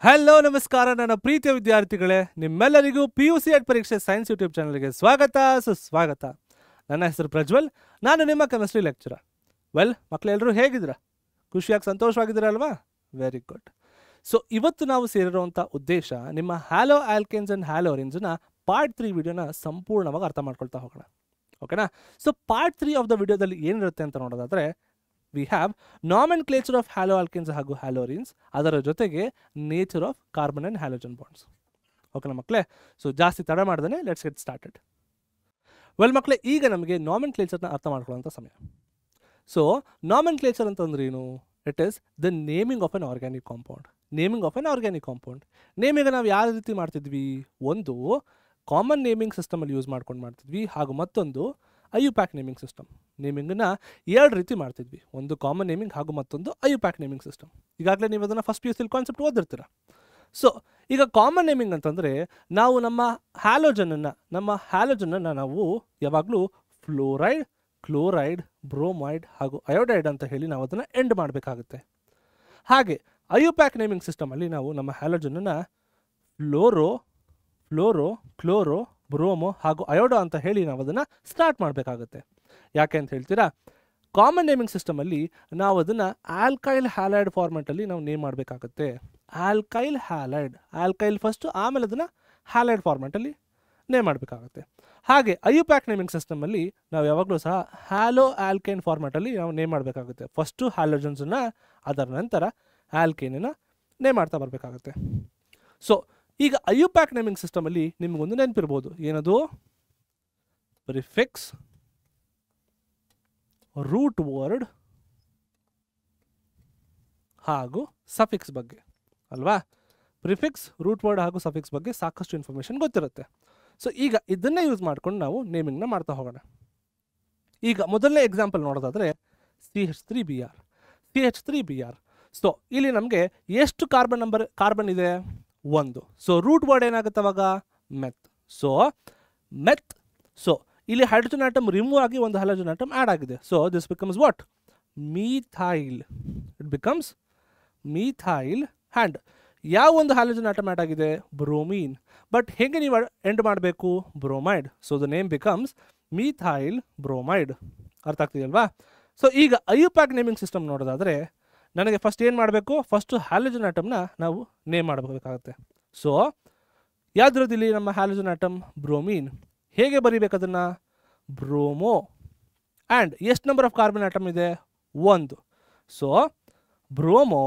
Hello ನಮಸ್ಕಾರ ನನ್ನ ಪ್ರೀತಿಯ ವಿದ್ಯಾರ್ಥಿಗಳೇ, ನಿಮ್ಮೆಲ್ಲರಿಗೂ PUC ಎಡ್ ಪರೀಕ್ಷೆ ಸೈನ್ಸ್ ಯೂಟ್ಯೂಬ್ ಚಾನಲ್ಗೆ ಸ್ವಾಗತ ಸುಸ್ವಾಗತ. ನನ್ನ ಹೆಸರು ಪ್ರಜ್ವಲ್, ನಾನು ನಿಮ್ಮ ಕೆಮಿಸ್ಟ್ರಿ ಲೆಕ್ಚರರ್. ಮಕ್ಕಳೆಲ್ಲರೂ ಹೇಗಿದ್ದೀರಾ? ಖುಷಿಯಾಗಿ ಸಂತೋಷವಾಗಿದ್ದೀರಾ ಅಲ್ವಾ? Very good. ಸೊ ಇವತ್ತು ನಾವು ಸೇರಿರುವಂಥ ಉದ್ದೇಶ ನಿಮ್ಮ ಹ್ಯಾಲೋ ಆಲ್ಕೇನ್ಸ್ ಆ್ಯಂಡ್ ಹ್ಯಾಲೋರಿನ್ಸ್ನ ಪಾರ್ಟ್ 3 ವಿಡಿಯೋನ ಸಂಪೂರ್ಣವಾಗಿ ಅರ್ಥ ಮಾಡ್ಕೊಳ್ತಾ ಹೋಗೋಣ. ಓಕೆನಾ? ಸೊ ಪಾರ್ಟ್ 3 ಆಫ್ ದ ವಿಡಿಯೋದಲ್ಲಿ ಏನಿರುತ್ತೆ ಅಂತ ನೋಡೋದಾದರೆ, we have nomenclature of halo alkanes ಹಾಗೂ ಹ್ಯಾಲೋರಿನ್ಸ್, ಅದರ ಜೊತೆಗೆ nature of carbon and halogen bonds. ಓಕೆನಾ ಮಕ್ಕಳೇ? ಸೊ ಜಾಸ್ತಿ ತಡ ಮಾಡ್ದೇ ಲೆಟ್ಸ್ ಗೆಟ್ ಸ್ಟಾರ್ಟೆಡ್. ಮಕ್ಕಳೇ, ಈಗ ನಮಗೆ ನಾಮೆನ್ಕ್ಲೇಚರ್ನ ಅರ್ಥ ಮಾಡ್ಕೊಳ್ಳೋಂಥ ಸಮಯ. ಸೊ ನಾಮೆನ್ಕ್ಲೇಚರ್ ಅಂತಂದ್ರೆ ಏನು? It is the naming of N organic compound. Naming of N organic compound. Naming ನಾವು ಯಾವ ರೀತಿ ಮಾಡ್ತಿದ್ವಿ? ಒಂದು ಕಾಮನ್ ನೇಮಿಂಗ್ ಸಿಸ್ಟಮಲ್ಲಿ ಯೂಸ್ ಮಾಡ್ಕೊಂಡು ಮಾಡ್ತಿದ್ವಿ, ಹಾಗೂ ಮತ್ತೊಂದು ಐಯುಪ್ಯಾಕ್ ನೇಮಿಂಗ್ ಸಿಸ್ಟಮ್. ನೇಮಿಂಗನ್ನು ಎರಡು ರೀತಿ ಮಾಡ್ತಿದ್ವಿ, ಒಂದು ಕಾಮನ್ ನೇಮಿಂಗ್ ಹಾಗೂ ಮತ್ತೊಂದು ಐಯುಪ್ಯಾಕ್ ನೇಮಿಂಗ್ ಸಿಸ್ಟಮ್. ಈಗಾಗಲೇ ನೀವು ಅದನ್ನು ಫಸ್ಟ್ PUC ಕಾನ್ಸೆಪ್ಟ್ ಓದಿರ್ತೀರ. ಸೊ ಈಗ ಕಾಮನ್ ನೇಮಿಂಗ್ ಅಂತಂದರೆ, ನಾವು ನಮ್ಮ ಹ್ಯಾಲೋಜನನ್ನು ನಾವು ಯಾವಾಗಲೂ ಫ್ಲೋರೈಡ್, ಕ್ಲೋರೈಡ್, ಬ್ರೋಮೈಡ್ ಹಾಗೂ ಅಯೋಡೈಡ್ ಅಂತ ಹೇಳಿ ನಾವು ಅದನ್ನು ಎಂಡ್ ಮಾಡಬೇಕಾಗುತ್ತೆ. ಹಾಗೆ ಐಯುಪ್ಯಾಕ್ ನೇಮಿಂಗ್ ಸಿಸ್ಟಮಲ್ಲಿ ನಾವು ನಮ್ಮ ಹ್ಯಾಲೋಜನನ್ನು ಫ್ಲೋರೋ, ಕ್ಲೋರೋ, ಬ್ರೋಮೋ ಹಾಗೂ ಅಯೋಡೋ ಅಂತ ಹೇಳಿ ನಾವು ಅದನ್ನು ಸ್ಟಾರ್ಟ್ ಮಾಡಬೇಕಾಗುತ್ತೆ. ಯಾಕೆ ಅಂತ ಹೇಳ್ತೀರಾ? ಕಾಮನ್ ನೇಮಿಂಗ್ ಸಿಸ್ಟಮಲ್ಲಿ ನಾವು ಅದನ್ನು ಆಲ್ಕೈಲ್ ಹ್ಯಾಲೈಡ್ ಫಾರ್ಮೆಟಲ್ಲಿ ನಾವು ನೇಮ್ ಮಾಡಬೇಕಾಗುತ್ತೆ. ಆಲ್ಕೈಲ್ ಫಸ್ಟು, ಆಮೇಲೆ ಅದನ್ನು ಹ್ಯಾಲೈಡ್ ಫಾರ್ಮೆಟಲ್ಲಿ ನೇಮ್ ಮಾಡಬೇಕಾಗುತ್ತೆ. ಹಾಗೆ ಐಯುಪ್ಯಾಕ್ ನೇಮಿಂಗ್ ಸಿಸ್ಟಮಲ್ಲಿ ನಾವು ಯಾವಾಗಲೂ ಸಹ ಹ್ಯಾಲೋ ಆಲ್ಕೇನ್ ಫಾರ್ಮೆಟಲ್ಲಿ ನಾವು ನೇಮ್ ಮಾಡಬೇಕಾಗುತ್ತೆ. ಫಸ್ಟು ಹ್ಯಾಲೋಜನ್ಸನ್ನು, ಅದರ ನಂತರ ಆಲ್ಕೇನನ್ನು ನೇಮ್ ಮಾಡ್ತಾ ಬರಬೇಕಾಗುತ್ತೆ. ಸೊ ಈಗ ಐಯುಪ್ಯಾಕ್ ನೇಮಿಂಗ್ ಸಿಸ್ಟಮಲ್ಲಿ ನಿಮಗೊಂದು ನೆನಪಿರ್ಬೋದು, ಏನದು? ಪ್ರಿಫಿಕ್ಸ್, ರೂಟ್ ವರ್ಡ್ ಹಾಗೂ ಸಫಿಕ್ಸ್ ಬಗ್ಗೆ ಅಲ್ವಾ? ಪ್ರಿಫಿಕ್ಸ್, ರೂಟ್ ವರ್ಡ್ ಹಾಗೂ ಸಫಿಕ್ಸ್ ಬಗ್ಗೆ ಸಾಕಷ್ಟು ಇನ್ಫಾರ್ಮೇಷನ್ ಗೊತ್ತಿರುತ್ತೆ. ಸೊ ಈಗ ಇದನ್ನೇ ಯೂಸ್ ಮಾಡ್ಕೊಂಡು ನಾವು ನೇಮಿಂಗ್ನ ಮಾಡ್ತಾ ಹೋಗೋಣ. ಈಗ ಮೊದಲನೇ ಎಕ್ಸಾಂಪಲ್ ನೋಡೋದಾದರೆ CH3Br. ಸೊ ಇಲ್ಲಿ ನಮಗೆ ಎಷ್ಟು ಕಾರ್ಬನ್ ಇದೆ? 1. ಸೊ ರೂಟ್ ವರ್ಡ್ ಏನಾಗುತ್ತೆ ಅವಾಗ? ಮೆತ್. ಸೊ ಮೆತ್. ಸೊ ಇಲ್ಲಿ ಹೈಡ್ರೋಜನ್ ಆಟಮ್ ರಿಮೂವ್ ಆಗಿ ಒಂದು ಹೈಡ್ರೋಜನ್ ಆಟಮ್ ಆ್ಯಡ್ ಆಗಿದೆ. So this becomes what? Methyl. It becomes methyl. And ಯಾವ ಒಂದು ಹೈಡ್ರೋಜನ್ ಆಟಮ್ ಆ್ಯಡ್ ಆಗಿದೆ? ಬ್ರೋಮೀನ್. ಬಟ್ ಹೇಗೆ ನೀವು ಎಂಡ್ ಮಾಡಬೇಕು? Bromide. So the name becomes methyl bromide. ಅರ್ಥ ಆಗ್ತಿದೆಯಲ್ವಾ? ಸೊ ಈಗ ಐಯುಪ್ಯಾಕ್ ನೇಮಿಂಗ್ ಸಿಸ್ಟಮ್ ನೋಡೋದಾದರೆ, ನನಗೆ ಫಸ್ಟ್ ಏನು ಮಾಡಬೇಕು? ಫಸ್ಟು ಹ್ಯಾಲೋಜನ್ ಆಟಮ್ನ ನಾವು ನೇಮ್ ಮಾಡಬೇಕಾಗುತ್ತೆ. ಸೊ ಯಾವ್ದಿರೋದಿಲ್ಲಿ ನಮ್ಮ ಹ್ಯಾಲೋಜನ್ ಆಟಮ್? ಬ್ರೋಮೀನ್. ಹೇಗೆ ಬರೀಬೇಕು ಅದನ್ನು? ಬ್ರೋಮೋ. ಆ್ಯಂಡ್ ಎಷ್ಟು ನಂಬರ್ ಆಫ್ ಕಾರ್ಬನ್ ಆಟಮ್ ಇದೆ? 1. So bromo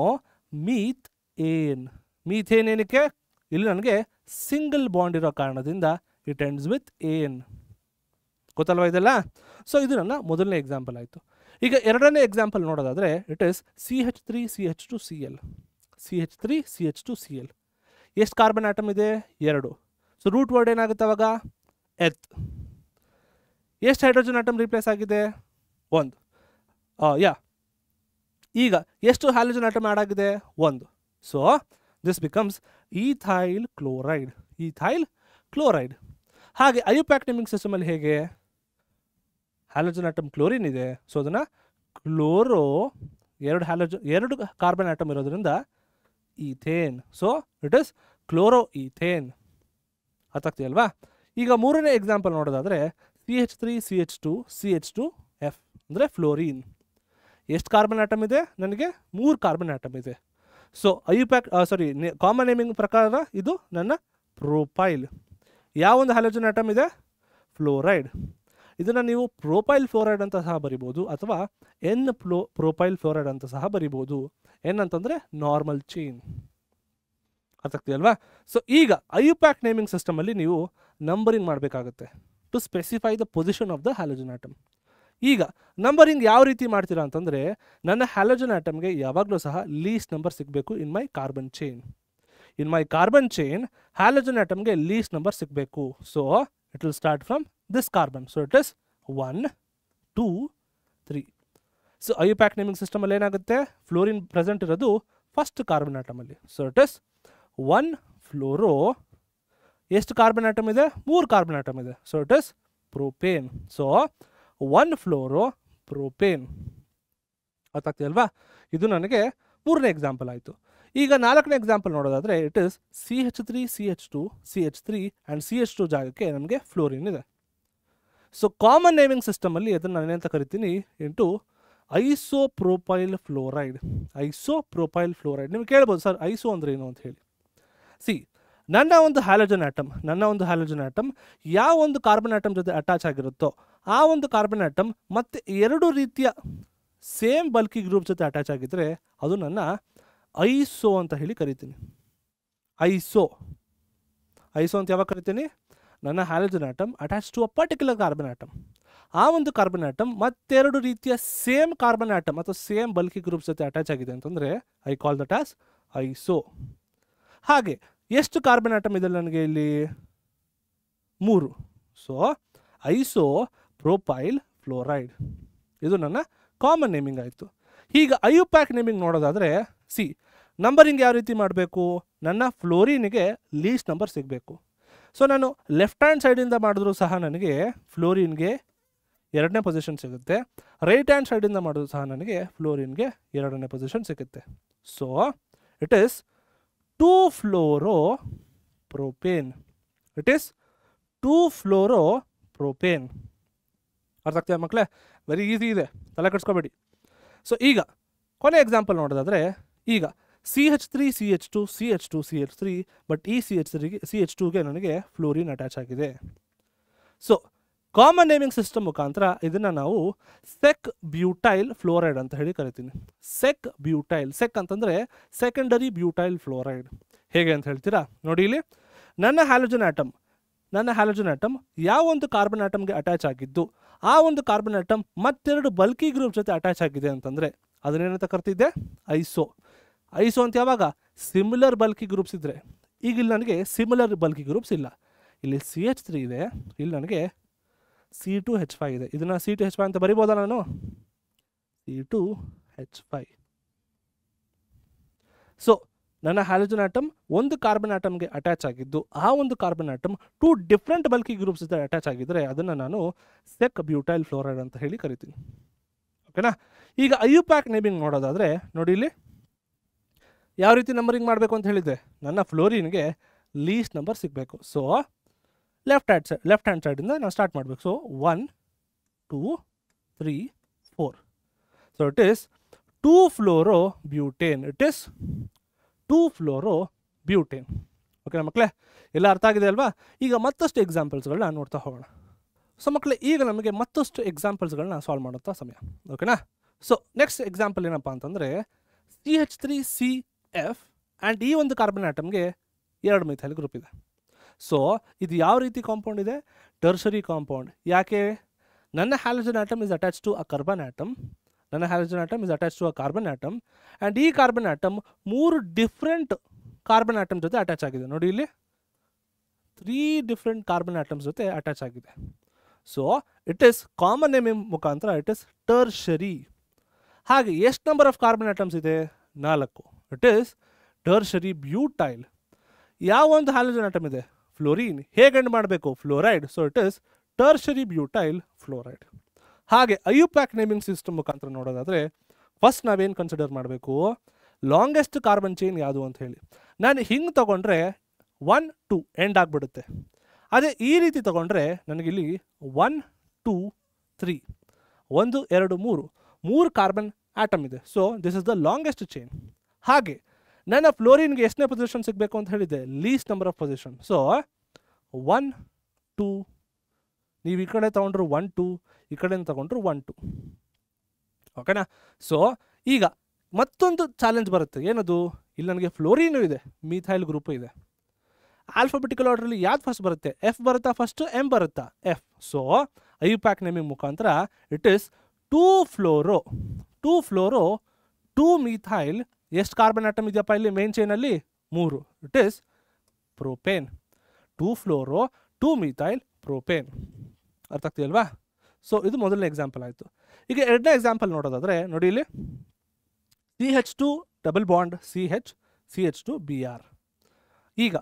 methane. ಮೀಥೇನ್ ಏನಕ್ಕೆ? ಇಲ್ಲಿ ನನಗೆ ಸಿಂಗಲ್ ಬಾಂಡ್ ಇರೋ ಕಾರಣದಿಂದ ಇಟ್ ಎಂಡ್ಸ್ ವಿತ್ ಏನ್. ಗೊತ್ತಲ್ವಾ ಇದೆಲ್ಲ? ಸೊ ಇದು ನನ್ನ ಮೊದಲನೇ ಎಕ್ಸಾಂಪಲ್ ಆಯಿತು. ಈಗ ಎರಡನೇ ಎಕ್ಸಾಂಪಲ್ ನೋಡೋದಾದರೆ, ಇಟ್ ಈಸ್ CH3CH2Cl. ಎಷ್ಟು ಕಾರ್ಬನ್ ಆಟಮ್ ಇದೆ? 2. ಸೊ ರೂಟ್ ವರ್ಡ್ ಏನಾಗುತ್ತೆ ಅವಾಗ? ಎತ್. ಎಷ್ಟು ಹೈಡ್ರೋಜನ್ ಆಟಮ್ ರಿಪ್ಲೇಸ್ ಆಗಿದೆ? 1. ಈಗ ಎಷ್ಟು ಹ್ಯಾಲೋಜನ್ ಆಟಮ್ ಆ್ಯಡ್ ಆಗಿದೆ? 1. So this becomes ethyl chloride. ಹಾಗೆ ಐಯುಪ್ಯಾಕ್ ನೇಮಿಂಗ್ ಸಿಸ್ಟಮಲ್ಲಿ ಹೇಗೆ? ಹ್ಯಾಲೋಜನ್ ಆಟಮ್ ಕ್ಲೋರಿನ್ ಇದೆ. ಸೊ ಅದನ್ನು ಕ್ಲೋರೋ, 2 ಕಾರ್ಬನ್ ಆಟಮ್ ಇರೋದ್ರಿಂದ ethane. So it is chloro ethane. ಅರ್ಥ ಆಗ್ತಿದೆಯಲ್ವಾ? ಈಗ ಮೂರನೇ ಎಕ್ಸಾಂಪಲ್ ನೋಡೋದಾದರೆ CH3CH2CH2F ಅಂದರೆ ಫ್ಲೋರಿನ್. ಎಷ್ಟು ಕಾರ್ಬನ್ ಆಟಮ್ ಇದೆ? ನನಗೆ 3 ಕಾರ್ಬನ್ ಆಟಮ್ ಇದೆ. ಸೊ ಕಾಮನ್ ನೇಮಿಂಗ್ ಪ್ರಕಾರ ಇದು ನನ್ನ ಪ್ರೊಪೈಲ್. ಯಾವ ಒಂದು ಹ್ಯಾಲೋಜನ್ ಆಟಮ್ ಇದೆ? ಫ್ಲೋರೈಡ್. ಇದನ್ನು ನೀವು ಪ್ರೊಪೈಲ್ ಫ್ಲೋರೈಡ್ ಅಂತ ಸಹ ಬರಿಬೋದು, ಅಥವಾ ಪ್ರೊಪೈಲ್ ಫ್ಲೋರೈಡ್ ಅಂತ ಸಹ ಬರಿಬೋದು. ಅಂತಂದರೆ ನಾರ್ಮಲ್ ಚೈನ್. ಅರ್ಥ ಆಗ್ತಿದೆಯಲ್ವಾ? ಸೊ ಈಗ ಐಯುಪ್ಯಾಕ್ ನೇಮಿಂಗ್ ಸಿಸ್ಟಮಲ್ಲಿ ನೀವು ನಂಬರಿಂಗ್ ಮಾಡಬೇಕಾಗುತ್ತೆ to specify the position of the halogen atom. ಈಗ ನಂಬರಿಂಗ್ ಯಾವ ರೀತಿ ಮಾಡ್ತೀರಾ ಅಂತಂದರೆ, ನನ್ನ ಹ್ಯಾಲೋಜನ್ ಆಟಮ್ಗೆ ಯಾವಾಗಲೂ ಸಹ ಲೀಸ್ಟ್ ನಂಬರ್ ಸಿಗಬೇಕು in my carbon chain. Halogen ಆಟಮ್ಗೆ ಲೀಸ್ಟ್ ನಂಬರ್ ಸಿಗಬೇಕು. So it will start from this carbon. So it is 1, 2, 3. So IUPAC naming ಸಿಸ್ಟಮಲ್ಲಿ ಏನಾಗುತ್ತೆ? ಫ್ಲೋರಿನ್ ಪ್ರೆಸೆಂಟ್ ಇರೋದು ಫಸ್ಟ್ ಕಾರ್ಬನ್ ಆಟಮಲ್ಲಿ. So it is 1 fluoro. ಎಷ್ಟು ಕಾರ್ಬನ್ ಆಟಮ್ ಇದೆ? 3 carbon atom ಇದೆ. So it is propane. So 1 fluoro propane. ಅರ್ಥ ಆಗ್ತಿದೆಯಲ್ವಾ? ಇದು ನನಗೆ ಮೂರನೇ ಎಕ್ಸಾಂಪಲ್ ಆಯಿತು. ಈಗ 4ನೇ ಎಕ್ಸಾಂಪಲ್ ನೋಡೋದಾದರೆ it is CH3 CH2 CH3 and CH2 ಜಾಗಕ್ಕೆ ನಮಗೆ ಫ್ಲೋರಿನ್ ಇದೆ. ಸೊ ಕಾಮನ್ ನೇಮಿಂಗ್ ಸಿಸ್ಟಮಲ್ಲಿ ಅದನ್ನು ನಾನೇಂತ ಕರಿತೀನಿ ಇಂಟು ಐಸೋಪ್ರೋಪೈಲ್ ಫ್ಲೋರೈಡ್. ಐಸೋಪ್ರೋಪೈಲ್ ಫ್ಲೋರೈಡ್. ನೀವು ಕೇಳ್ಬೋದು ಸರ್ ಐಸೋ ಅಂದರೆ ಏನು ಅಂತ ಹೇಳಿ. ಸಿ ನನ್ನ ಒಂದು ಹ್ಯಾಲೋಜನ್ ಆಟಮ್ ಯಾವ ಒಂದು ಕಾರ್ಬನ್ ಆಟಮ್ ಜೊತೆ ಅಟ್ಯಾಚ್ ಆಗಿರುತ್ತೋ ಆ ಒಂದು ಕಾರ್ಬನ್ ಆಟಮ್ ಮತ್ತು 2 ರೀತಿಯ ಸೇಮ್ ಬಲ್ಕಿ ಗ್ರೂಪ್ ಜೊತೆ ಅಟ್ಯಾಚ್ ಆಗಿದ್ದರೆ ಅದು ನನ್ನ ಐಸೋ ಅಂತ ಹೇಳಿ ಕರಿತೀನಿ. ಐಸೋ ಅಂತ ಯಾವಾಗ ಕರಿತೀನಿ? ನನ್ನ halogen atom attach to a particular carbon atom. ಆ ಒಂದು ಕಾರ್ಬನ್ ಆಟಮ್ ಮತ್ತೆರಡು ರೀತಿಯ ಸೇಮ್ ಕಾರ್ಬನ್ ಆಟಮ್ ಅಥವಾ ಸೇಮ್ ಬಲ್ಕಿ ಗ್ರೂಪ್ಸ್ ಜೊತೆ ಅಟ್ಯಾಚ್ ಆಗಿದೆ ಅಂತಂದರೆ I call that as iso. ಹಾಗೆ ಎಷ್ಟು ಕಾರ್ಬನ್ ಆಟಮ್ ಇದೆ ನನಗೆ ಇಲ್ಲಿ? 3. ಸೊ ಐಸೋ ಪ್ರೊಪೈಲ್ ಫ್ಲೋರೈಡ್ ಇದು ನನ್ನ ಕಾಮನ್ ನೇಮಿಂಗ್ ಆಯಿತು. ಈಗ ಐಯುಪ್ಯಾಕ್ ನೇಮಿಂಗ್ ನೋಡೋದಾದರೆ ಸಿ ನಂಬರಿಂಗ್ ಯಾವ ರೀತಿ ಮಾಡಬೇಕು? ನನ್ನ ಫ್ಲೋರಿನಿಗೆ ಲೀಸ್ಟ್ ನಂಬರ್ ಸಿಗಬೇಕು. ಸೊ ನಾನು ಲೆಫ್ಟ್ ಹ್ಯಾಂಡ್ ಸೈಡಿಂದ ಮಾಡಿದ್ರೂ ಸಹ ನನಗೆ ಫ್ಲೋರಿನ್ಗೆ 2ನೇ ಪೊಸಿಷನ್ ಸಿಗುತ್ತೆ. ರೈಟ್ ಹ್ಯಾಂಡ್ ಸೈಡಿಂದ ಮಾಡಿದ್ರು ಸಹ ನನಗೆ ಫ್ಲೋರಿನ್ಗೆ 2ನೇ ಪೊಸಿಷನ್ ಸಿಗುತ್ತೆ. So it is two fluoropropane. It is two fluoropropane. ಅರ್ಥ ಆಗ್ತದೆ ಮಕ್ಕಳೇ? ವೆರಿ ಈಸಿ ಇದೆ, ತಲೆ ಕೆಡಿಸ್ಕೋಬೇಡಿ. ಸೊ ಈಗ ಕೊನೆ ಎಕ್ಸಾಂಪಲ್ ನೋಡೋದಾದರೆ ಈಗ CH3 CH2 CH2 CH3 but ಈ CH2ಗೆ ನನಗೆ ಫ್ಲೋರಿನ್ ಅಟ್ಯಾಚ್ ಆಗಿದೆ. ಸೊ ಕಾಮನ್ ನೇಮಿಂಗ್ ಸಿಸ್ಟಮ್ ಮುಖಾಂತರ ಇದನ್ನು ನಾವು ಸೆಕ್ ಬ್ಯೂಟೈಲ್ ಫ್ಲೋರೈಡ್ ಅಂತ ಹೇಳಿ ಕರಿತೀನಿ. ಸೆಕ್ ಬ್ಯೂಟೈಲ್, ಸೆಕ್ ಅಂತಂದರೆ ಸೆಕೆಂಡರಿ ಬ್ಯೂಟೈಲ್ ಫ್ಲೋರೈಡ್. ಹೇಗೆ ಅಂತ ಹೇಳ್ತೀರಾ? ನೋಡಿ ಇಲ್ಲಿ ನನ್ನ ಹ್ಯಾಲೋಜನ್ ಆಟಮ್ ಯಾವ ಒಂದು ಕಾರ್ಬನ್ ಆಟಮ್ಗೆ ಅಟ್ಯಾಚ್ ಆಗಿದ್ದು ಆ ಒಂದು ಕಾರ್ಬನ್ ಆಟಮ್ ಮತ್ತೆರಡು ಬಲ್ಕಿ ಗ್ರೂಪ್ ಜೊತೆ ಅಟ್ಯಾಚ್ ಆಗಿದೆ ಅಂತಂದರೆ ಅದನ್ನೇನಂತ ಕರ್ತಿದ್ದೆ? ಐಸೋ. ಐಸೋ ಅಂತ ಯಾವಾಗ? ಸಿಮಿಲರ್ ಬಲ್ಕಿ ಗ್ರೂಪ್ಸ್ ಇದ್ದರೆ. ಈಗ ಇಲ್ಲಿ ನನಗೆ ಸಿಮಿಲರ್ ಬಲ್ಕಿ ಗ್ರೂಪ್ಸ್ ಇಲ್ಲ. ಇಲ್ಲಿ CH3 ಇದೆ, ಇಲ್ಲಿ ನನಗೆ C2H5 ಇದೆ. ಇದನ್ನು C2H5 ಅಂತ ಬರಿಬೋದಾ ನಾನು? C2H5. ಸೊ ನನ್ನ ಹ್ಯಾಲೋಜನ್ ಆಟಮ್ ಒಂದು ಕಾರ್ಬನ್ ಆಟಮ್ಗೆ ಅಟ್ಯಾಚ್ ಆಗಿದ್ದು ಆ ಒಂದು carbon atom 2 different bulky groups ಜೊತೆ ಅಟ್ಯಾಚ್ ಆಗಿದ್ದರೆ ಅದನ್ನು ನಾನು ಸೆಕ್ ಬ್ಯೂಟೈಲ್ ಫ್ಲೋರೈಡ್ ಅಂತ ಹೇಳಿ ಕರಿತೀನಿ. ಓಕೆನಾ? ಈಗ ಐಯುಪ್ಯಾಕ್ ನೇಮಿಂಗ್ ನೋಡೋದಾದರೆ ನೋಡಿ ಇಲ್ಲಿ ಯಾವ ರೀತಿ ನಂಬರಿಂಗ್ ಮಾಡಬೇಕು ಅಂತ ಹೇಳಿದ್ದೆ? ನನ್ನ ಫ್ಲೋರಿನ್ಗೆ ಲೀಸ್ಟ್ ನಂಬರ್ ಸಿಗಬೇಕು. ಸೊ ಲೆಫ್ಟ್ ಹ್ಯಾಂಡ್ ಸೈಡಿಂದ ನಾನು ಸ್ಟಾರ್ಟ್ ಮಾಡಬೇಕು. So 1 2 3 4. So it is two fluorobutane. It is two fluorobutane. ಓಕೆನಾ ಮಕ್ಕಳೇ? ಎಲ್ಲ ಅರ್ಥ ಆಗಿದೆ ಅಲ್ವಾ? ಈಗ ಮತ್ತಷ್ಟು ಎಕ್ಸಾಂಪಲ್ಸ್ಗಳನ್ನ ನೋಡ್ತಾ ಹೋಗೋಣ. ಸೊ ಮಕ್ಕಳೇ ಈಗ ನಮಗೆ ಮತ್ತಷ್ಟು ಎಕ್ಸಾಂಪಲ್ಸ್ಗಳನ್ನ ಸಾಲ್ವ್ ಮಾಡುತ್ತಾ ಸಮಯ. ಓಕೆನಾ? ಸೊ ನೆಕ್ಸ್ಟ್ ಎಕ್ಸಾಂಪಲ್ ಏನಪ್ಪ ಅಂತಂದರೆ CH3CF ಆ್ಯಂಡ್ ಈ ಒಂದು ಕಾರ್ಬನ್ ಆಟಮ್ಗೆ 2 ಮಿಥೈಲ್ ಗ್ರೂಪ್ ಇದೆ. ಸೊ ಇದು ಯಾವ ರೀತಿ ಕಾಂಪೌಂಡ್ ಇದೆ? Tertiary compound. ಯಾಕೆ? ನನ್ನ halogen atom is attach to a carbon atom. And ಈ carbon atom 3 different carbon atom ಜೊತೆ ಅಟ್ಯಾಚ್ ಆಗಿದೆ. ನೋಡಿ ಇಲ್ಲಿ 3 ಡಿಫ್ರೆಂಟ್ ಕಾರ್ಬನ್ ಆಟಮ್ಸ್ ಜೊತೆ ಅಟ್ಯಾಚ್ ಆಗಿದೆ. So it is common naming ಮುಖಾಂತರ ಇಟ್ ಈಸ್ ಟರ್ಷರಿ. ಹಾಗೆ ಎಷ್ಟು ನಂಬರ್ ಆಫ್ ಕಾರ್ಬನ್ ಆಟಮ್ಸ್ ಇದೆ? 4. It is tertiary butyl. ಯಾವ ಒಂದು ಹ್ಯಾಲೋಜನ್ ಆಟಮ್ ಇದೆ? ಫ್ಲೋರಿನ್. ಹೇಗೆ ಎಂಡ್ ಮಾಡಬೇಕು? Fluoride. So it is tertiary butyl fluoride. ಹಾಗೆ ಐಯುಪ್ಯಾಕ್ ನೇಮಿಂಗ್ ಸಿಸ್ಟಮ್ ಮುಖಾಂತರ ನೋಡೋದಾದರೆ ಫಸ್ಟ್ ನಾವೇನು ಕನ್ಸಿಡರ್ ಮಾಡಬೇಕು? ಲಾಂಗೆಸ್ಟ್ ಕಾರ್ಬನ್ ಚೈನ್ ಯಾವುದು ಅಂತ ಹೇಳಿ. ನಾನು ಹಿಂಗೆ ತಗೊಂಡ್ರೆ 1 2 ಎಂಡ್ ಆಗಿಬಿಡುತ್ತೆ. ಅದೇ ಈ ರೀತಿ ತಗೊಂಡ್ರೆ ನನಗಿಲ್ಲಿ 1 2 3 1 2 3 ಕಾರ್ಬನ್ ಆಟಮ್ ಇದೆ. So this is the longest chain. ಹಾಗೆ ನನ್ನ ಫ್ಲೋರಿನ್ಗೆ ಎಷ್ಟನೇ ಪೊಸಿಷನ್ ಸಿಗಬೇಕು ಅಂತ ಹೇಳಿದೆ? Least number of position. So 1 2 ನೀವು ಈ ಕಡೆ ತೊಗೊಂಡ್ರು 1 2, ಈ ಕಡೆ ತಗೊಂಡ್ರು 1 2. ಓಕೆನಾ? ಸೊ ಈಗ ಮತ್ತೊಂದು ಚಾಲೆಂಜ್ ಬರುತ್ತೆ. ಏನದು? ಇಲ್ಲಿ ನನಗೆ ಫ್ಲೋರಿನು ಇದೆ, ಮಿಥೈಲ್ ಗ್ರೂಪು ಇದೆ. ಆಲ್ಫಾಬೆಟಿಕಲ್ ಆರ್ಡ್ರಲ್ಲಿ ಯಾವ್ದು ಫಸ್ಟ್ ಬರುತ್ತೆ? F ಬರುತ್ತಾ ಫಸ್ಟು? M ಬರುತ್ತಾ? F. ಸೊ ಐಯುಪ್ಯಾಕ್ ನೇಮಿಂಗ್ ಮುಖಾಂತರ ಇಟ್ ಈಸ್ 2-ಫ್ಲೋರೋ 2 ಮಿಥೈಲ್. ಎಷ್ಟು ಕಾರ್ಬನ್ ಆಟಮ್ ಇದೆಯಪ್ಪ ಇಲ್ಲಿ ಮೇನ್ ಚೈನಲ್ಲಿ? 3. It is propane. Two fluoro 2 methyl propane. ಅರ್ಥ ಆಗ್ತಿದಲ್ವಾ? ಸೊ ಇದು ಮೊದಲನೇ ಎಕ್ಸಾಂಪಲ್ ಆಯಿತು. ಈಗ ಎರಡನೇ ಎಕ್ಸಾಂಪಲ್ ನೋಡೋದಾದರೆ ನೋಡಿ ಇಲ್ಲಿ CH2 ಡಬಲ್ ಬಾಂಡ್ CH2Br. ಈಗ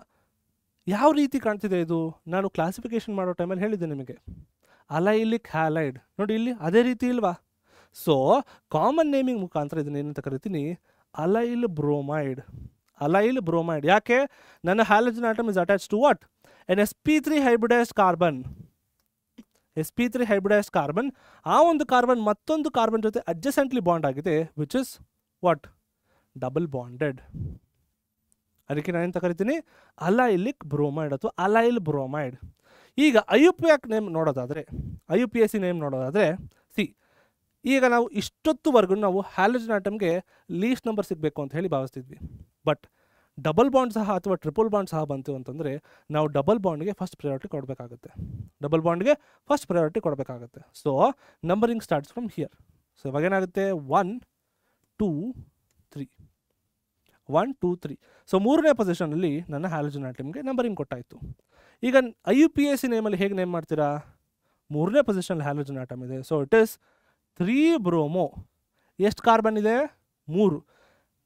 ಯಾವ ರೀತಿ ಕಾಣ್ತಿದೆ ಇದು? ನಾನು ಕ್ಲಾಸಿಫಿಕೇಶನ್ ಮಾಡೋ ಟೈಮಲ್ಲಿ ಹೇಳಿದ್ದೆ ನಿಮಗೆ ಅಲೈಲಿಕ್ ಹ್ಯಾಲೈಡ್. ನೋಡಿ ಇಲ್ಲಿ ಅದೇ ರೀತಿ ಇಲ್ವಾ? ಸೊ ಕಾಮನ್ ನೇಮಿಂಗ್ ಮುಖಾಂತರ ಇದನ್ನ ಏನಂತ ಕರಿತೀನಿ? Allyl bromide. Allyl bromide. ಯಾಕೆ? ನನ್ನ halogen atom is attach to what? An sp3 hybridised carbon. sp3 hybridised carbon, ಆ ಒಂದು ಕಾರ್ಬನ್ ಮತ್ತೊಂದು ಕಾರ್ಬನ್ ಜೊತೆ ಅಡ್ಜಸೆಂಟ್ಲಿ ಬಾಂಡ್ ಆಗಿದೆ, which is what? Double bonded. ಅದಕ್ಕೆ ನಾನು ಎಂತ ಕರಿತೀನಿ? ಅಲೈಲಿಕ್ ಬ್ರೋಮೈಡ್ ಅಥವಾ ಅಲೈಲ್ ಬ್ರೋಮೈಡ್. ಈಗ IUPAC ನೇಮ್ ನೋಡೋದಾದರೆ, IUPAC ನೇಮ್ ನೋಡೋದಾದರೆ, ಸಿ, ಈಗ ನಾವು ಇಷ್ಟೊತ್ತುವರೆಗೂ ನಾವು ಹ್ಯಾಲಜನ್ ಆಟಮ್ಗೆ ಲೀಸ್ಟ್ ನಂಬರ್ ಸಿಗಬೇಕು ಅಂತ ಹೇಳಿ ಭಾವಿಸ್ತಿದ್ವಿ. ಬಟ್ ಡಬಲ್ ಬಾಂಡ್ ಸಹ ಅಥವಾ ಟ್ರಿಪಲ್ ಬಾಂಡ್ ಸಹ ಬಂತು ಅಂತಂದರೆ ನಾವು ಡಬಲ್ ಬಾಂಡ್ಗೆ ಫಸ್ಟ್ ಪ್ರಯಾರಿಟಿ ಕೊಡಬೇಕಾಗುತ್ತೆ. ಡಬಲ್ ಬಾಂಡ್ಗೆ ಫಸ್ಟ್ ಪ್ರಯಾರಿಟಿ ಕೊಡಬೇಕಾಗುತ್ತೆ. So numbering starts from here. So ಇವಾಗ ಏನಾಗುತ್ತೆ? 1 2 3 1 2 3. ಸೊ ಮೂರನೇ ಪೊಸಿಷನಲ್ಲಿ ನನ್ನ ಹ್ಯಾಲಜನ್ ಆಟಮ್ಗೆ ನಂಬರಿಂಗ್ ಕೊಟ್ಟಾಯಿತು. ಈಗ IUPAC ನೇಮಲ್ಲಿ ಹೇಗೆ ನೇಮ್ ಮಾಡ್ತೀರಾ? ಮೂರನೇ ಪೊಸಿಷನಲ್ಲಿ ಹ್ಯಾಲಜನ್ ಆಟಮ್ ಇದೆ. So it is 3 bromo. ಎಷ್ಟು ಕಾರ್ಬನ್ ಇದೆ? 3.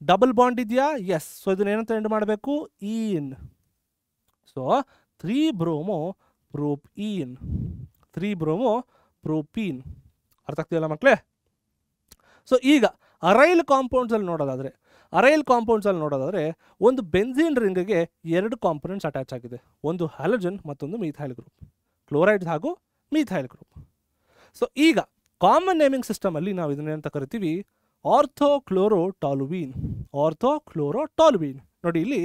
ಡಬಲ್ ಬಾಂಡ್ ಇದೆಯಾ? ಎಸ್. ಸೊ ಇದನ್ನ ಏನಂತ ಎಂಡ್ ಮಾಡಬೇಕು? Ene. So 3 bromo propene. 3 bromo propene. ಅರ್ಥ ಆಗ್ತಿದೆಯಲ್ಲ ಮಕ್ಕಳೇ? ಸೊ ಈಗ ಅರೈಲ್ ಕಾಂಪೌಂಡ್ಸಲ್ಲಿ ನೋಡೋದಾದರೆ ಒಂದು ಬೆನ್ಝೀನ್ ರಿಂಗ್ಗೆ 2 ಕಾಂಪೊನೆಂಟ್ಸ್ ಅಟ್ಯಾಚ್ ಆಗಿದೆ. ಒಂದು ಹ್ಯಾಲಜನ್, ಮತ್ತೊಂದು ಮೀಥೈಲ್ ಗ್ರೂಪ್, ಕ್ಲೋರೈಡ್ ಹಾಗೂ ಮೀಥೈಲ್ ಗ್ರೂಪ್. ಸೊ ಈಗ ಕಾಮನ್ ನೇಮಿಂಗ್ ಸಿಸ್ಟಮಲ್ಲಿ ನಾವು ಇದನ್ನೇಂತ ಕರಿತೀವಿ? ಆರ್ಥೋಕ್ಲೋರೋಟಾಲುವೀನ್. ಆರ್ಥೋಕ್ಲೋರೋಟಾಲುವೀನ್. ನೋಡಿ ಇಲ್ಲಿ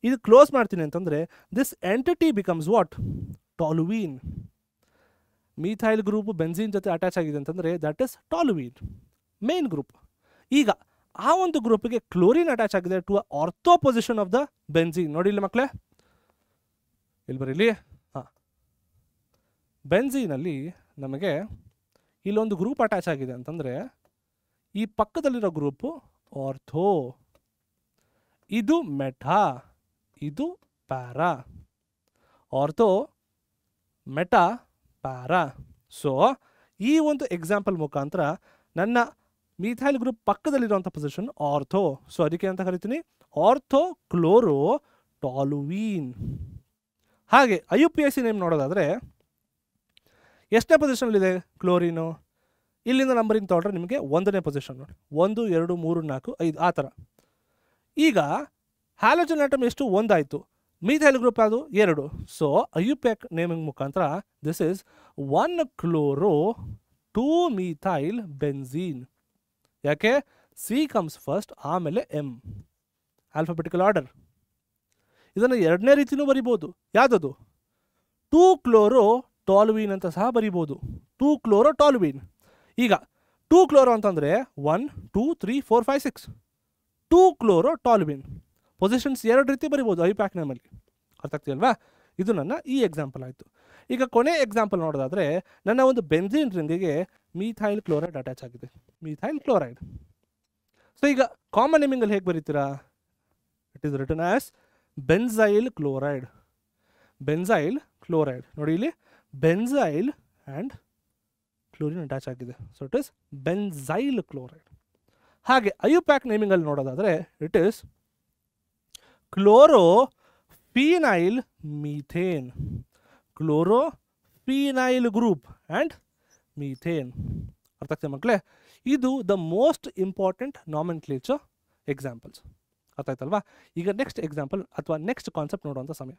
ಇದು ಕ್ಲೋಸ್ ಮಾಡ್ತೀನಿ ಅಂತಂದರೆ this entity becomes what? Toluene. Methyl group benzene ಜೊತೆ ಅಟ್ಯಾಚ್ ಆಗಿದೆ ಅಂತಂದರೆ that is toluene, main group. ಈಗ ಆ ಒಂದು ಗ್ರೂಪಿಗೆ ಕ್ಲೋರಿನ್ ಅಟ್ಯಾಚ್ ಆಗಿದೆ to ortho position of the benzene. ನೋಡಿ ಇಲ್ಲಿ ಮಕ್ಕಳೇ, ಇಲ್ಲಿ ಬರೀಲಿ. ಹಾಂ, ಬೆನ್ಝೀನಲ್ಲಿ ನಮಗೆ ಇಲ್ಲೊಂದು ಗ್ರೂಪ್ ಅಟ್ಯಾಚ್ ಆಗಿದೆ ಅಂತಂದರೆ ಈ ಪಕ್ಕದಲ್ಲಿರೋ ಗ್ರೂಪು ಆರ್ಥೋ, ಇದು ಮೆಟಾ, ಇದು para. Ortho, meta, para. So ಈ ಒಂದು ಎಕ್ಸಾಂಪಲ್ ಮುಖಾಂತರ ನನ್ನ ಮೀಥೈಲ್ ಗ್ರೂಪ್ ಪಕ್ಕದಲ್ಲಿರುವಂಥ ಪೊಸಿಷನ್ ಆರ್ಥೋ. ಸೊ ಅದಕ್ಕೆ ಅಂತ ಕರಿತೀನಿ ಆರ್ಥೋ ಕ್ಲೋರೋ ಟಾಲುವೀನ್. ಹಾಗೆ IUPAC ನೇಮ್ ನೋಡೋದಾದರೆ ಎಷ್ಟನೇ ಪೊಸಿಷನಲ್ಲಿದೆ ಕ್ಲೋರಿನು? ಇಲ್ಲಿಂದ ನಂಬರಿಂಗ್ ತೊಗೊಂಡ್ರೆ ನಿಮಗೆ 1ನೇ ಪೊಸಿಷನ್ ನೋಡಿ. 1 2 3 4 5 ಆ ಥರ. ಈಗ ಹ್ಯಾಲಜನ್ ಆಟಮ್ ಎಷ್ಟು? 1 ಆಯಿತು. ಮೀಥೈಲ್ ಗ್ರೂಪ್ ಅದು 2. ಸೊ IUPAC ನೇಮಿಂಗ್ ಮುಖಾಂತರ this is 1 chloro 2 methyl benzene. ಯಾಕೆ? C ಕಮ್ಸ್ ಫಸ್ಟ್, ಆಮೇಲೆ M, ಆಲ್ಫಾಬೆಟಿಕಲ್ ಆರ್ಡರ್. ಇದನ್ನು 2ನೇ ರೀತಿನೂ ಬರಿಬೋದು. ಯಾವುದದು? 2 ಕ್ಲೋರೋ ಟಾಲುವೀನ್ ಅಂತ ಸಹ ಬರಿಬೋದು. 2 ಕ್ಲೋರೋ ಟಾಲುವೀನ್. ಈಗ 2 ಕ್ಲೋರೋ ಅಂತಂದರೆ 1 2 3 4 5 6 2 ಕ್ಲೋರೋ ಟಾಲುವೀನ್. ಪೊಸಿಷನ್ಸ್ 2 ರೀತಿ ಬರಿಬೋದು IUPAC ನೇಮಲ್ಲಿ. ಅರ್ಥ ಆಗ್ತಿದಲ್ವಾ? ಇದು ನನ್ನ ಈ ಎಕ್ಸಾಂಪಲ್ ಆಯಿತು. ಈಗ ಕೊನೆ ಎಕ್ಸಾಂಪಲ್ ನೋಡೋದಾದರೆ ನನ್ನ ಒಂದು ಬೆನ್ಝೀನ್ ರಿಂಗಿಗೆ ಮೀಥೈಲ್ ಕ್ಲೋರೈಡ್ ಅಟ್ಯಾಚ್ ಆಗಿದೆ. Methyl chloride. ಸೊ ಈಗ ಕಾಮನ್ ನೇಮಿಂಗಲ್ಲಿ ಹೇಗೆ ಬರೀತೀರಾ? It is written as benzyl chloride. Benzyl chloride. ನೋಡಿ ಇಲ್ಲಿ ಬೆನ್ಝೈಲ್ ಆ್ಯಂಡ್ ಕ್ಲೋರಿನ್ ಅಟ್ಯಾಚ್ ಆಗಿದೆ. So it is benzyl chloride. ಹಾಗೆ IUPAC ನೇಮಿಂಗಲ್ಲಿ ನೋಡೋದಾದರೆ it is chlorophenyl methane. Chlorophenyl group and methane. ಅರ್ಥ ಆಗ್ತದೆ ಮಕ್ಕಳೇ? ಇದು the most important nomenclature examples. ಅರ್ಥ ಆಯ್ತಲ್ವಾ? ಈಗ ನೆಕ್ಸ್ಟ್ ಎಕ್ಸಾಂಪಲ್ ಅಥವಾ ನೆಕ್ಸ್ಟ್ ಕಾನ್ಸೆಪ್ಟ್ ನೋಡುವಂಥ ಸಮಯ.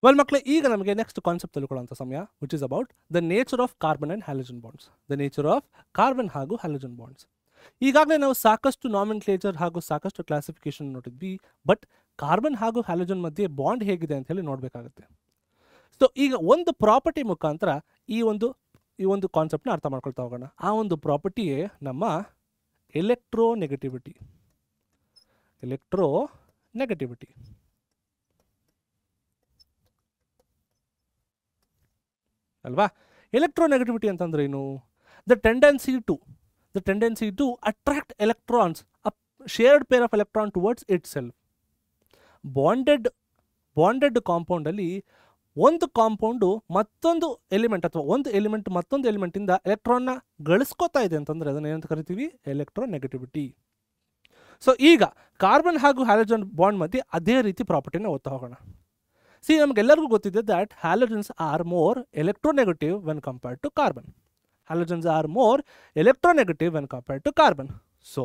ವೆಲ್ ಮಕ್ಕಳೇ, ಈಗ ನಮಗೆ ನೆಕ್ಸ್ಟ್ ಕಾನ್ಸೆಪ್ಟ್ ತಿಳ್ಕೊಳ್ಳುವಂಥ ಸಮಯ, which is about the nature of carbon and halogen bonds. The nature of carbon ಹಾಗೂ ಹ್ಯಾಲಜನ್ ಬಾಂಡ್ಸ್. ಈಗಾಗಲೇ ನಾವು ಸಾಕಷ್ಟು ನಾಮೆನ್ಕ್ಲೇಚರ್ ಹಾಗೂ ಸಾಕಷ್ಟು ಕ್ಲಾಸಿಫಿಕೇಶನ್ ನೋಡಿದ್ವಿ. ಬಟ್ ಕಾರ್ಬನ್ ಹಾಗೂ ಹ್ಯಾಲಜನ್ ಮಧ್ಯೆ ಬಾಂಡ್ ಹೇಗಿದೆ ಅಂತ ಹೇಳಿ ನೋಡಬೇಕಾಗುತ್ತೆ. ಸೊ ಈಗ ಒಂದು ಪ್ರಾಪರ್ಟಿ ಮುಖಾಂತರ ಈ ಒಂದು ಕಾನ್ಸೆಪ್ಟ್ನ ಅರ್ಥ ಮಾಡ್ಕೊಳ್ತಾ ಹೋಗೋಣ. ಆ ಒಂದು ಪ್ರಾಪರ್ಟಿಯೇ ನಮ್ಮ ಎಲೆಕ್ಟ್ರೋನೆಗೆಟಿವಿಟಿ. ಎಲೆಕ್ಟ್ರೋನೆಗೆಟಿವಿಟಿ ಅಲ್ವಾ? ಎಲೆಕ್ಟ್ರೋನೆಗೆಟಿವಿಟಿ ಅಂತಂದ್ರೆ ಏನು? The tendency to attract electrons, a shared pair of electron towards itself. Bonded ಕಾಂಪೌಂಡಲ್ಲಿ ಒಂದು ಕಾಂಪೌಂಡು ಮತ್ತೊಂದು ಎಲಿಮೆಂಟ್ ಅಥವಾ ಒಂದು ಎಲಿಮೆಂಟ್ ಮತ್ತೊಂದು ಎಲಿಮೆಂಟಿಂದ ಎಲೆಕ್ಟ್ರಾನ್ನ ಗಳಿಸ್ಕೋತಾ ಇದೆ ಅಂತಂದರೆ ಅದನ್ನು ಏನಂತ ಕರಿತೀವಿ? ಎಲೆಕ್ಟ್ರೋನೆಗೆಟಿವಿಟಿ. ಸೊ ಈಗ ಕಾರ್ಬನ್ ಹಾಗೂ ಹ್ಯಾಲಜನ್ ಬಾಂಡ್ ಮಧ್ಯೆ ಅದೇ ರೀತಿ ಪ್ರಾಪರ್ಟಿನ ಓದ್ತಾ ಹೋಗೋಣ. ನಮಗೆಲ್ಲರಿಗೂ ಗೊತ್ತಿದೆ that halogens are more electronegative when compared to carbon. Halogens are more electronegative when compared to carbon. So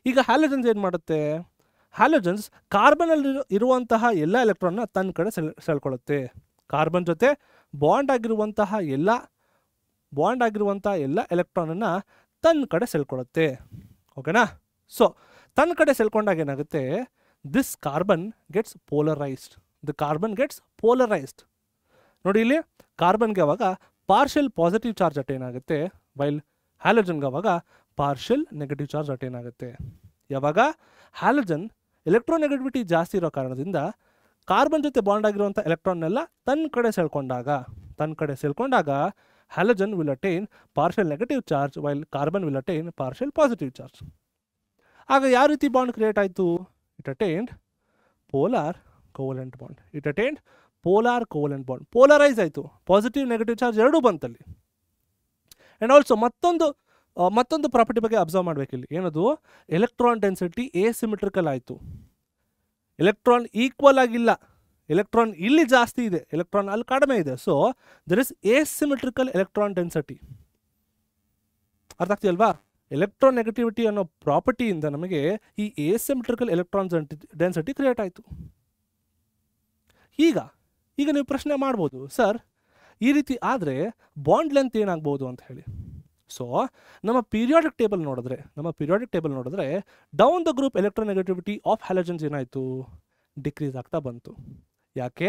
ಈಗ ಹ್ಯಾಲಜನ್ಸ್ ಏನು ಮಾಡುತ್ತೆ? ಹ್ಯಾಲೋಜನ್ಸ್ ಕಾರ್ಬನಲ್ಲಿ ಇರುವಂತಹ ಎಲ್ಲ ಎಲೆಕ್ಟ್ರಾನ್ನ ತನ್ನ ಕಡೆ ಸೆಳ್ಕೊಳ್ಳುತ್ತೆ. ಕಾರ್ಬನ್ ಜೊತೆ ಬಾಂಡ್ ಆಗಿರುವಂತಹ ಎಲ್ಲ ಎಲೆಕ್ಟ್ರಾನನ್ನು ತನ್ನ ಕಡೆ ಸೆಳ್ಕೊಳ್ಳುತ್ತೆ. ಓಕೆನಾ? ಸೊ ತನ್ನ ಕಡೆ ಸೆಳ್ಕೊಂಡಾಗ ಏನಾಗುತ್ತೆ, ದಿಸ್ ಕಾರ್ಬನ್ ಗೆಟ್ಸ್ ಪೋಲರೈಸ್ಡ್. ನೋಡಿ ಇಲ್ಲಿ ಕಾರ್ಬನ್ಗೆ ಅವಾಗ ಪಾರ್ಷಿಯಲ್ ಪಾಸಿಟಿವ್ ಚಾರ್ಜ್ ಅಟೇನ್ ಆಗುತ್ತೆ, ವೈಲ್ ಹ್ಯಾಲೋಜನ್ಗೆ ಅವಾಗ ಪಾರ್ಷಿಯಲ್ ನೆಗೆಟಿವ್ ಚಾರ್ಜ್ ಅಟೇನ್ ಆಗುತ್ತೆ. ಯಾವಾಗ ಹ್ಯಾಲೋಜನ್ ಎಲೆಕ್ಟ್ರೋನೆಗೆಟಿವಿಟಿ ಜಾಸ್ತಿ ಇರೋ ಕಾರಣದಿಂದ ಕಾರ್ಬನ್ ಜೊತೆ ಬಾಂಡ್ ಆಗಿರುವಂಥ ಎಲೆಕ್ಟ್ರಾನ್ನೆಲ್ಲ ತನ್ನ ಕಡೆ ಸೆಳ್ಕೊಂಡಾಗ halogen will attain partial negative charge while carbon will attain partial positive charge. ಆಗ ಯಾವ ರೀತಿ ಬಾಂಡ್ ಕ್ರಿಯೇಟ್ ಆಯಿತು? It attained polar covalent bond. Polarise ಆಯಿತು, ಪಾಸಿಟಿವ್ ನೆಗೆಟಿವ್ ಚಾರ್ಜ್ ಎರಡೂ ಬಂತಲ್ಲಿ. ಆ್ಯಂಡ್ ಆಲ್ಸೋ ಮತ್ತೊಂದು ಪ್ರಾಪರ್ಟಿ ಬಗ್ಗೆ ಅಬ್ಸರ್ವ್ ಮಾಡಬೇಕಿಲ್ಲಿ. ಏನದು? ಎಲೆಕ್ಟ್ರಾನ್ ಡೆನ್ಸಿಟಿ ಎಸಿಮೆಟ್ರಿಕಲ್ ಆಯಿತು. ಎಲೆಕ್ಟ್ರಾನ್ ಈಕ್ವಲ್ ಆಗಿಲ್ಲ, ಎಲೆಕ್ಟ್ರಾನ್ ಇಲ್ಲಿ ಜಾಸ್ತಿ ಇದೆ, ಎಲೆಕ್ಟ್ರಾನ್ ಅಲ್ಲಿ ಕಡಿಮೆ ಇದೆ. So there is asymmetrical electron density. ಅರ್ಥ ಆಗ್ತಿದಲ್ವಾ? ಎಲೆಕ್ಟ್ರಾನ್ ನೆಗೆಟಿವಿಟಿ ಅನ್ನೋ ಪ್ರಾಪರ್ಟಿಯಿಂದ ನಮಗೆ ಈ ಎಸಿಮೆಟ್ರಿಕಲ್ ಎಲೆಕ್ಟ್ರಾನ್ ಡೆನ್ಸಿಟಿ ಕ್ರಿಯೇಟ್ ಆಯಿತು. ಈಗ ನೀವು ಪ್ರಶ್ನೆ ಮಾಡ್ಬೋದು, ಸರ್ ಈ ರೀತಿ ಆದರೆ ಬಾಂಡ್ ಲೆಂತ್ ಏನಾಗ್ಬೋದು ಅಂತ ಹೇಳಿ. ಸೊ ನಮ್ಮ ಪೀರಿಯಾಡಿಕ್ ಟೇಬಲ್ ನೋಡಿದ್ರೆ down the group electronegativity of halogens ಏನಾಯಿತು? ಡಿಕ್ರೀಸ್ ಆಗ್ತಾ ಬಂತು. ಯಾಕೆ?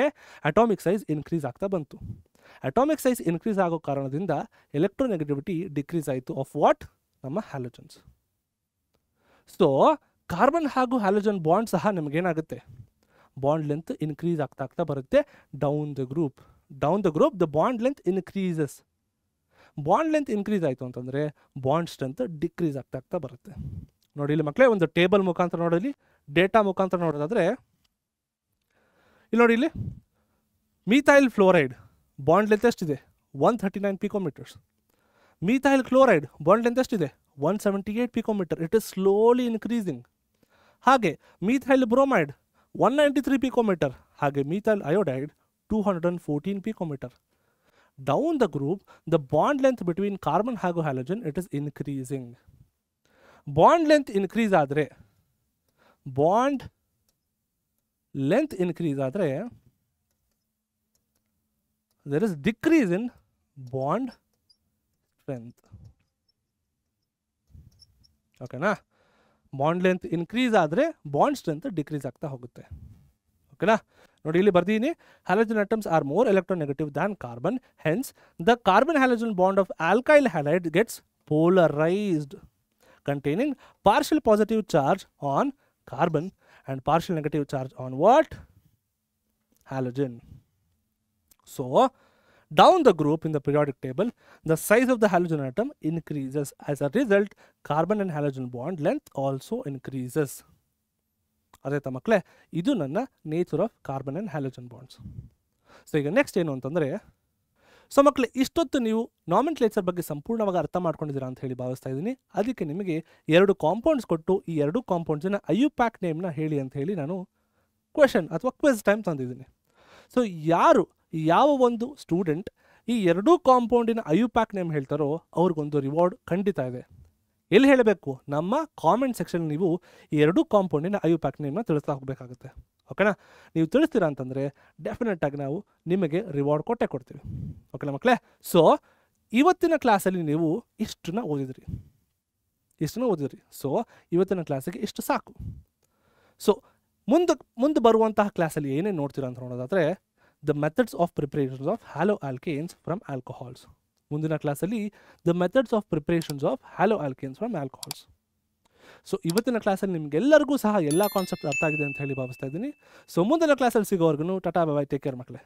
ಅಟಾಮಿಕ್ ಸೈಜ್ ಇನ್ಕ್ರೀಸ್ ಆಗ್ತಾ ಬಂತು. ಅಟಾಮಿಕ್ ಸೈಜ್ ಇನ್ಕ್ರೀಸ್ ಆಗೋ ಕಾರಣದಿಂದ ಎಲೆಕ್ಟ್ರೋನೆಗೆಟಿವಿಟಿ ಡಿಕ್ರೀಸ್ ಆಯಿತು ಆಫ್ ವಾಟ್? ನಮ್ಮ ಹ್ಯಾಲೋಜನ್ಸ್. ಸೊ ಕಾರ್ಬನ್ ಹಾಗೂ ಹ್ಯಾಲೋಜನ್ ಬಾಂಡ್ ಸಹ ನಮಗೇನಾಗುತ್ತೆ? ಬಾಂಡ್ ಲೆಂತ್ ಇನ್ಕ್ರೀಸ್ ಆಗ್ತಾ ಬರುತ್ತೆ. Down the group the bond length increases. Bond length increase ಆಯಿತು ಅಂತಂದರೆ ಬಾಂಡ್ ಸ್ಟ್ರೆಂತ್ ಡಿಕ್ರೀಸ್ ಆಗ್ತಾ ಬರುತ್ತೆ. ನೋಡಿ ಇಲ್ಲಿ ಮಕ್ಕಳೇ, ಒಂದು ಟೇಬಲ್ ಮುಖಾಂತರ ನೋಡಲಿ, ಡೇಟಾ ಮುಖಾಂತರ ನೋಡೋದಾದರೆ ಇಲ್ಲಿ ನೋಡಿ, ಇಲ್ಲಿ ಮೀಥೈಲ್ ಫ್ಲೋರೈಡ್ ಬಾಂಡ್ ಲೆಂತ್ ಎಷ್ಟಿದೆ? 139 picometres. Methyl chloride bond length ಎಷ್ಟಿದೆ? 178 picometre. It is slowly increasing. ಹಾಗೆ ಮೀಥೈಲ್ ಬ್ರೋಮೈಡ್ 193 ಪಿಕೋಮೀಟರ್. ಹಾಗೆ methyl iodide 214 picometre. Down the group the bond length between carbon ಹಾಗೂ halogen it is increasing. Bond length increase ಆದರೆ there is decrease in bond strength. ಓಕೆನಾ? Bond length increase ಆದರೆ bond strength decrease ಆಗ್ತಾ ಹೋಗುತ್ತೆ. ಓಕೆನಾ? ನೋಡಿ ಇಲ್ಲಿ ಬರ್ದೀನಿ, halogen atoms are more electronegative than carbon, hence the carbon halogen bond of alkyl halide gets polarised, containing partial positive charge on carbon and partial negative charge on what? Halogen. So down the group in the periodic table, the size of the halogen atom increases. As a result, carbon and halogen bond length also increases. ಅದಾಯ್ತಾ ಮಕ್ಕಳೇ? ಇದು ನನ್ನ nature of carbon and halogen bonds. So ಈಗ next ಏನು ಅಂತಂದರೆ, so ಮಕ್ಕಳೇ ಇಷ್ಟೊತ್ತು ನೀವು ನಾಮೆನ್ಕ್ಲೇಚರ್ ಬಗ್ಗೆ ಸಂಪೂರ್ಣವಾಗಿ ಅರ್ಥ ಮಾಡ್ಕೊಂಡಿದ್ದೀರಾ ಅಂತ ಹೇಳಿ ಭಾವಿಸ್ತಾ ಇದ್ದೀನಿ. ಅದಕ್ಕೆ ನಿಮಗೆ 2 ಕಾಂಪೌಂಡ್ಸ್ ಕೊಟ್ಟು ಈ 2 ಕಾಂಪೌಂಡ್ಸಿನ ಐಯುಪ್ಯಾಕ್ ನೇಮ್ನ ಹೇಳಿ ಅಂತ ಹೇಳಿ ನಾನು ಕ್ವೆಶನ್ ಅಥವಾ ಕ್ವಿಜ್ ಟೈಮ್ ತಂದಿದ್ದೀನಿ. ಸೊ ಯಾವ ಒಂದು ಸ್ಟೂಡೆಂಟ್ ಈ 2 ಕಾಂಪೌಂಡಿನ ಐಯುಪ್ಯಾಕ್ ನೇಮ್ ಹೇಳ್ತಾರೋ ಅವ್ರಿಗೊಂದು ರಿವಾರ್ಡ್ ಖಂಡಿತ ಇದೆ. ಎಲ್ಲಿ ಹೇಳಬೇಕು? ನಮ್ಮ ಕಾಮೆಂಟ್ ಸೆಕ್ಷನ್ ನೀವು ಈ 2 ಕಾಂಪೌಂಡಿನ ಐಯುಪ್ಯಾಕ್ ನೇಮ್ನ ತಿಳಿಸ್ತಾ ಹೋಗಬೇಕಾಗುತ್ತೆ. ಓಕೆನಾ? ನೀವು ತಿಳಿಸ್ತೀರಾ ಅಂತಂದರೆ ಡೆಫಿನೆಟಾಗಿ ನಾವು ನಿಮಗೆ ರಿವಾರ್ಡ್ ಕೊಡ್ತೀವಿ. ಓಕೆನಾ ಮಕ್ಕಳೇ? ಸೊ ಇವತ್ತಿನ ಕ್ಲಾಸಲ್ಲಿ ನೀವು ಇಷ್ಟನ್ನ ಓದಿದ್ರಿ. ಸೊ ಇವತ್ತಿನ ಕ್ಲಾಸಿಗೆ ಇಷ್ಟು ಸಾಕು. ಸೊ ಮುಂದೆ ಬರುವಂತಹ ಕ್ಲಾಸಲ್ಲಿ ಏನೇನು ನೋಡ್ತೀರಾ ಅಂತ ನೋಡೋದಾದರೆ, the methods of preparations of halo alkanes from alcohols. ಮುಂದಿನ ಕ್ಲಾಸಲ್ಲಿ the methods of preparations of halo alkanes from alcohols. So ಇವತ್ತಿನ ಕ್ಲಾಸಲ್ಲಿ ನಿಮಗೆಲ್ಲರಿಗೂ ಸಹ ಎಲ್ಲ ಕಾನ್ಸೆಪ್ಟ್ ಅರ್ಥ ಆಗಿದೆ ಅಂತ ಹೇಳಿ ಭಾವಿಸ್ತಾ ಇದ್ದೀನಿ. ಸೊ ಮುಂದಿನ ಕ್ಲಾಸಲ್ಲಿ ಸಿಗೋವರೆಗೂ tata bye bye, take care ಮಕ್ಕಳೇ.